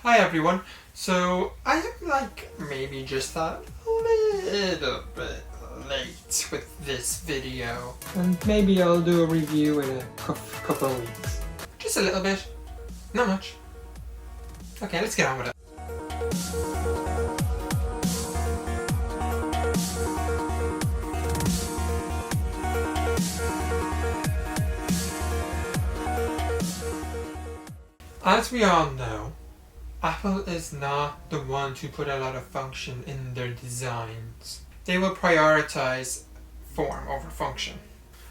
Hi everyone, so I am maybe just a little bit late with this video. And maybe I'll do a review in a couple of weeks. Just a little bit, not much. Okay, let's get on with it. As we all know, Apple is not the one to put a lot of function in their designs. They will prioritize form over function.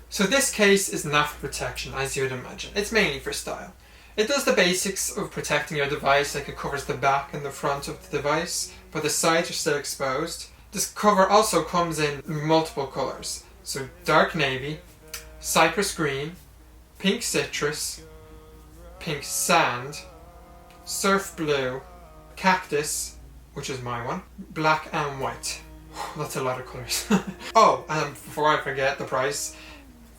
So this case is not for protection, as you would imagine. It's mainly for style. It does the basics of protecting your device, like it covers the back and the front of the device, but the sides are still exposed. This cover also comes in multiple colours. So dark navy, cypress green, pink citrus, pink sand, surf blue, cactus, which is my one, black and white. That's a lot of colours. Oh, and before I forget the price,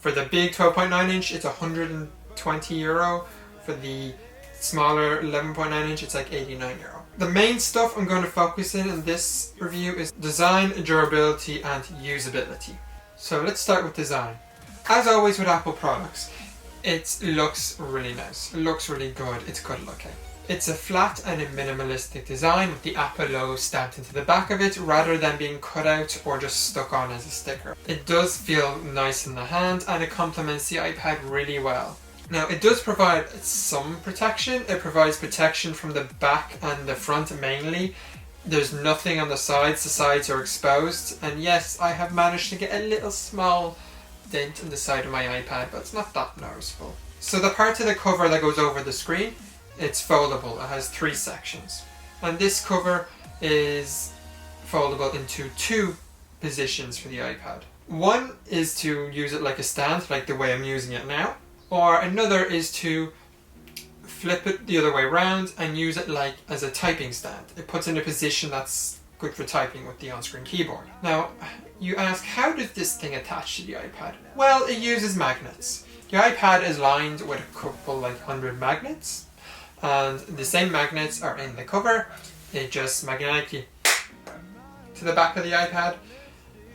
for the big 12.9 inch it's €120. For the smaller 11.9 inch it's like €89. The main stuff I'm going to focus in this review is design, durability and usability. So let's start with design. As always with Apple products, it looks really nice, it looks really good, it's good looking. It's a flat and a minimalistic design with the Apple logo stamped into the back of it rather than being cut out or just stuck on as a sticker. It does feel nice in the hand and it complements the iPad really well. Now it does provide some protection. It provides protection from the back and the front mainly. There's nothing on the sides are exposed, and yes, I have managed to get a little small dent in the side of my iPad, but it's not that noticeable. So the part of the cover that goes over the screen, it's foldable. It has 3 sections. And this cover is foldable into 2 positions for the iPad. One is to use it like a stand, like the way I'm using it now, or another is to flip it the other way around and use it like as a typing stand. It puts in a position that's good for typing with the on-screen keyboard. Now, you ask, how does this thing attach to the iPad? Well, it uses magnets. The iPad is lined with a couple 100 magnets, and the same magnets are in the cover. It just magnetically to the back of the iPad,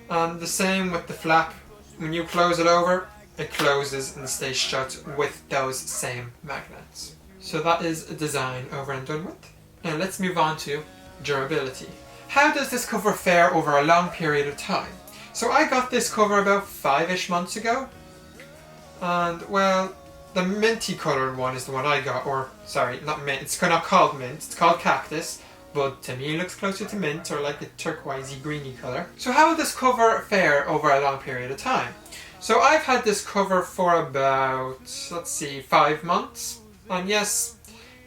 and the same with the flap. When you close it over, it closes and stays shut with those same magnets. So that is design over and done with. Now let's move on to durability. How does this cover fare over a long period of time? So I got this cover about 5-ish months ago, and well, the minty coloured one is the one I got, or sorry, not mint, it's not called mint, it's called cactus, but to me it looks closer to mint, or like a turquoisey greeny colour. So how will this cover fare over a long period of time? So I've had this cover for about, let's see, 5 months, and yes,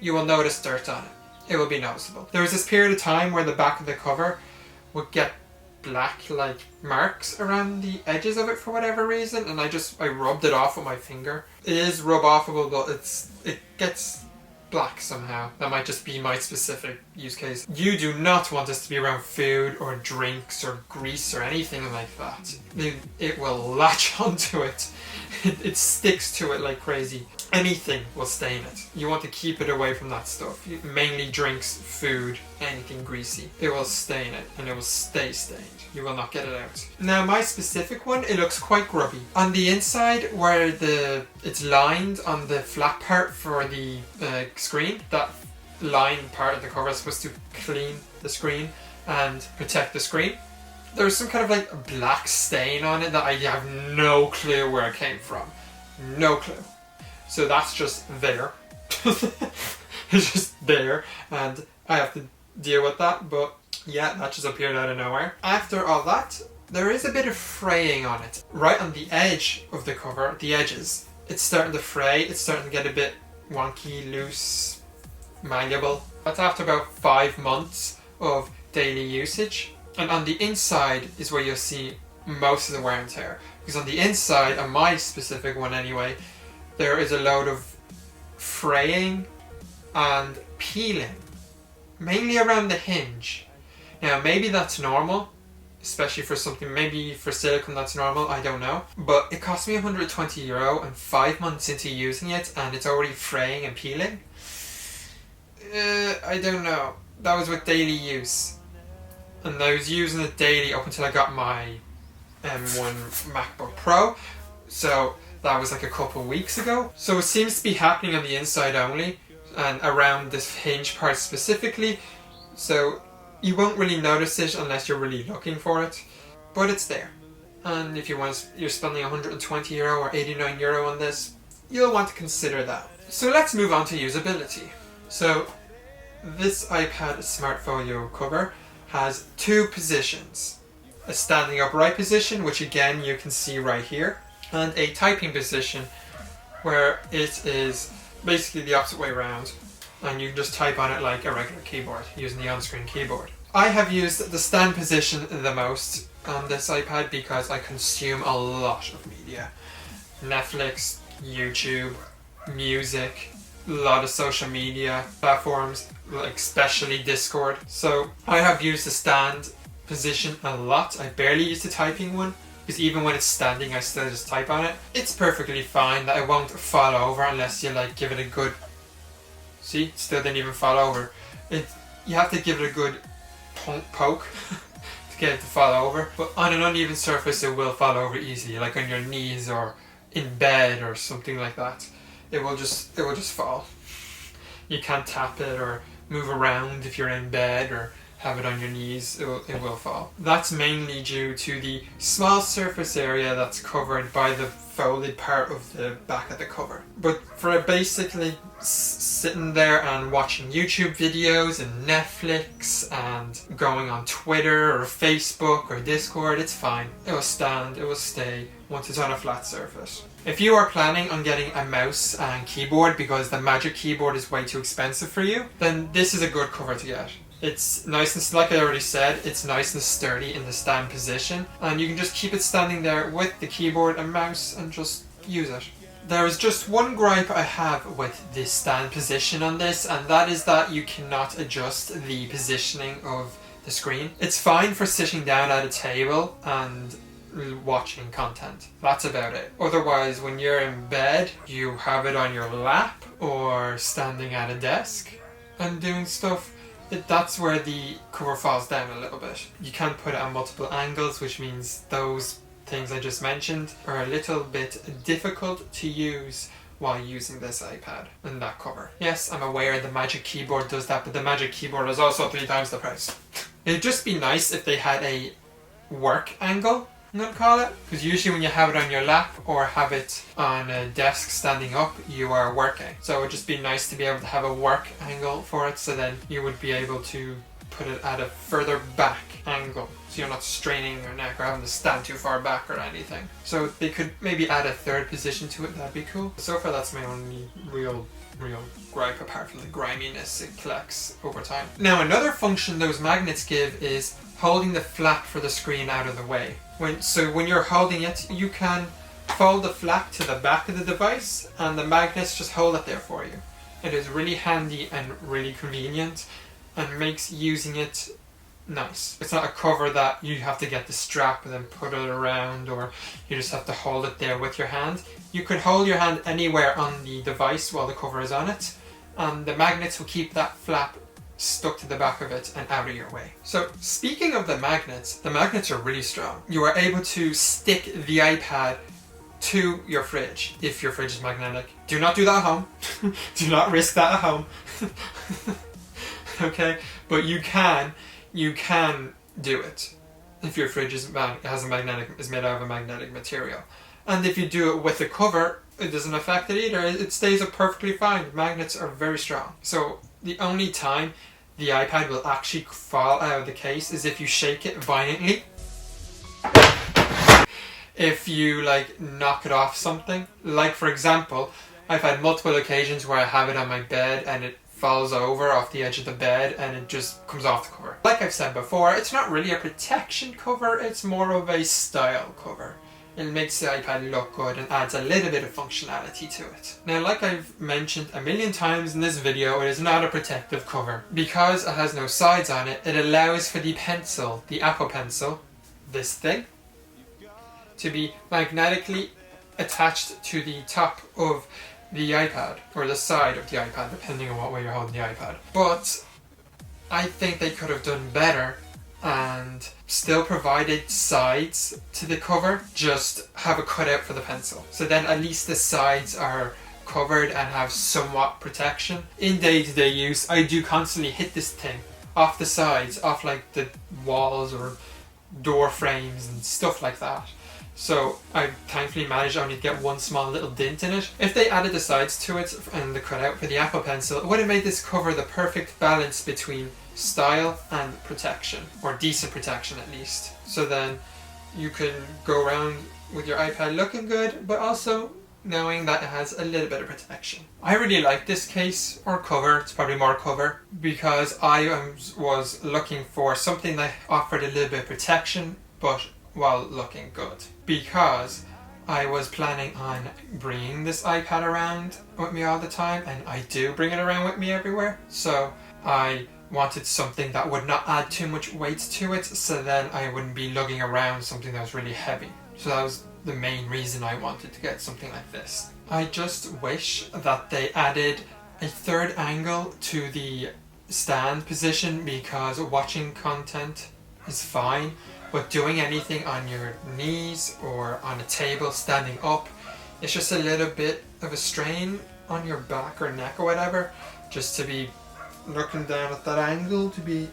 you will notice dirt on it. It will be noticeable. There was this period of time where the back of the cover would get black marks around the edges of it for whatever reason, and I rubbed it off with my finger. It is rub offable, but it gets black somehow. That might just be my specific use case. You do not want this to be around food or drinks or grease or anything like that. It will latch onto it. It sticks to it like crazy. Anything will stain it. You want to keep it away from that stuff. Mainly drinks, food, anything greasy. It will stain it and it will stay stained. You will not get it out. Now my specific one, it looks quite grubby. On the inside where it's lined on the flat part for the screen, that lined part of the cover is supposed to clean the screen and protect the screen. There's some kind of a black stain on it that I have no clue where it came from. No clue. So that's just there. It's just there, and I have to deal with that, but yeah, that just appeared out of nowhere. After all that, there is a bit of fraying on it. Right on the edge of the cover, the edges, it's starting to fray, it's starting to get a bit wonky, loose, malleable. That's after about 5 months of daily usage. And on the inside is where you'll see most of the wear and tear. Because on the inside, on my specific one anyway, there is a load of fraying and peeling, mainly around the hinge. Now maybe that's normal, especially for something, maybe for silicone that's normal, I don't know. But it cost me €120 and 5 months into using it and it's already fraying and peeling. I don't know. That was with daily use. And I was using it daily up until I got my M1 MacBook Pro. So that was like a couple of weeks ago. So it seems to be happening on the inside only and around this hinge part specifically. So you won't really notice it unless you're really looking for it. But it's there. And if you're spending €120 or €89 on this, you'll want to consider that. So let's move on to usability. So this iPad Smart Folio cover has two positions. A standing upright position, which again you can see right here, and a typing position where it is basically the opposite way around and you can just type on it like a regular keyboard using the on-screen keyboard. I have used the stand position the most on this iPad because I consume a lot of media. Netflix, YouTube, music, a lot of social media platforms, like especially Discord. So I have used the stand position a lot. I barely use the typing one because even when it's standing I still just type on it. It's perfectly fine that I won't fall over unless you like give it a good... See, it still didn't even fall over. You have to give it a good poke to get it to fall over. But on an uneven surface it will fall over easily, like on your knees or in bed or something like that. It will just fall. You can't tap it or move around if you're in bed or have it on your knees, it will fall. That's mainly due to the small surface area that's covered by the folded part of the back of the cover. But for basically sitting there and watching YouTube videos and Netflix and going on Twitter or Facebook or Discord, it's fine. It will stand, it will stay once it's on a flat surface. If you are planning on getting a mouse and keyboard because the Magic Keyboard is way too expensive for you, then this is a good cover to get. It's nice and, like I already said, it's nice and sturdy in the stand position, and you can just keep it standing there with the keyboard and mouse and just use it. There is just one gripe I have with this stand position on this, and that is that you cannot adjust the positioning of the screen. It's fine for sitting down at a table and watching content. That's about it. Otherwise, when you're in bed, you have it on your lap or standing at a desk and doing stuff. That's where the cover falls down a little bit. You can't put it on multiple angles, which means those things I just mentioned are a little bit difficult to use while using this iPad and that cover. Yes, I'm aware the Magic Keyboard does that, but the Magic Keyboard is also 3 times the price. It'd just be nice if they had a work angle, I'm going to call it, because usually when you have it on your lap or have it on a desk standing up, you are working. So it would just be nice to be able to have a work angle for it, so then you would be able to put it at a further back angle, so you're not straining your neck or having to stand too far back or anything. So they could maybe add a third position to it, that'd be cool. So far that's my only real gripe, apart from the griminess it collects over time. Now another function those magnets give is holding the flap for the screen out of the way. So when you're holding it, you can fold the flap to the back of the device and the magnets just hold it there for you. It is really handy and really convenient and makes using it nice. It's not a cover that you have to get the strap and then put it around, or you just have to hold it there with your hand. You could hold your hand anywhere on the device while the cover is on it, and the magnets will keep that flap stuck to the back of it and out of your way. So speaking of the magnets are really strong. You are able to stick the iPad to your fridge if your fridge is magnetic. Do not do that at home. Do not risk that at home. Okay, but you can do it if your fridge is made out of a magnetic material. And if you do it with the cover, it doesn't affect it either. It stays up perfectly fine. Magnets are very strong. So the only time the iPad will actually fall out of the case is if you shake it violently. If you like knock it off something. Like for example, I've had multiple occasions where I have it on my bed and it falls over off the edge of the bed and it just comes off the cover. Like I've said before, it's not really a protection cover, it's more of a style cover. It makes the iPad look good and adds a little bit of functionality to it. Now, like I've mentioned a million times in this video, it is not a protective cover. Because it has no sides on it, it allows for the pencil, the Apple Pencil, this thing, to be magnetically attached to the top of the iPad, or the side of the iPad, depending on what way you're holding the iPad. But I think they could have done better and still provided sides to the cover, just have a cutout for the pencil. So then at least the sides are covered and have somewhat protection. In day-to-day use, I do constantly hit this thing off the sides, off like the walls or door frames and stuff like that. So I thankfully managed only to get one small little dent in it. If they added the sides to it and the cutout for the Apple Pencil, it would have made this cover the perfect balance between style and protection, or decent protection at least. So then you can go around with your iPad looking good, but also knowing that it has a little bit of protection. I really like this case, or cover, it's probably more cover, because I was looking for something that offered a little bit of protection, but while looking good. Because I was planning on bringing this iPad around with me all the time, and I do bring it around with me everywhere, so I wanted something that would not add too much weight to it, so then I wouldn't be lugging around something that was really heavy. So that was the main reason I wanted to get something like this. I just wish that they added a third angle to the stand position, because watching content is fine, but doing anything on your knees or on a table standing up, it's just a little bit of a strain on your back or neck or whatever, just to be looking down at that angle, to be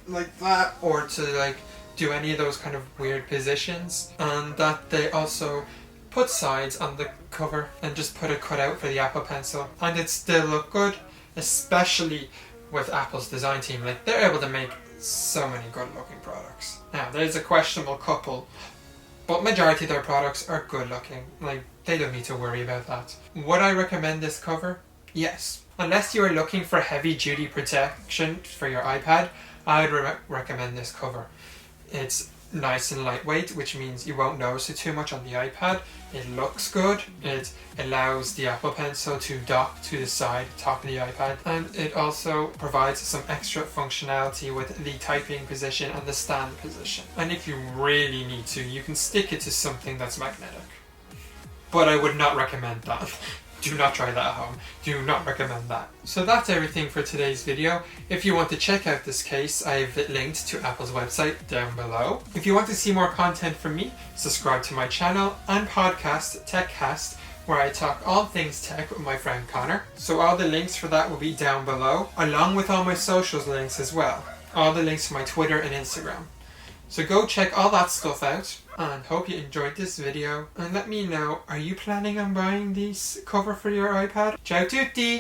like that, or to like do any of those kind of weird positions. And that they also put sides on the cover and just put a cutout for the Apple Pencil, and it still look good, especially with Apple's design team. Like, they're able to make so many good looking products. Now there's a questionable couple, but majority of their products are good looking. Like, they don't need to worry about that. Would I recommend this cover? Yes. Unless you are looking for heavy duty protection for your iPad, I would recommend this cover. It's nice and lightweight, which means you won't notice it too much on the iPad. It looks good. It allows the Apple Pencil to dock to the side, top of the iPad, and it also provides some extra functionality with the typing position and the stand position. And if you really need to, you can stick it to something that's magnetic. But I would not recommend that. Do not try that at home. Do not recommend that. So that's everything for today's video. If you want to check out this case, I've linked to Apple's website down below. If you want to see more content from me, subscribe to my channel and podcast, TechCast, where I talk all things tech with my friend Connor. So all the links for that will be down below, along with all my socials links as well. All the links to my Twitter and Instagram. So go check all that stuff out, and hope you enjoyed this video, and let me know, are you planning on buying this cover for your iPad? Ciao tutti!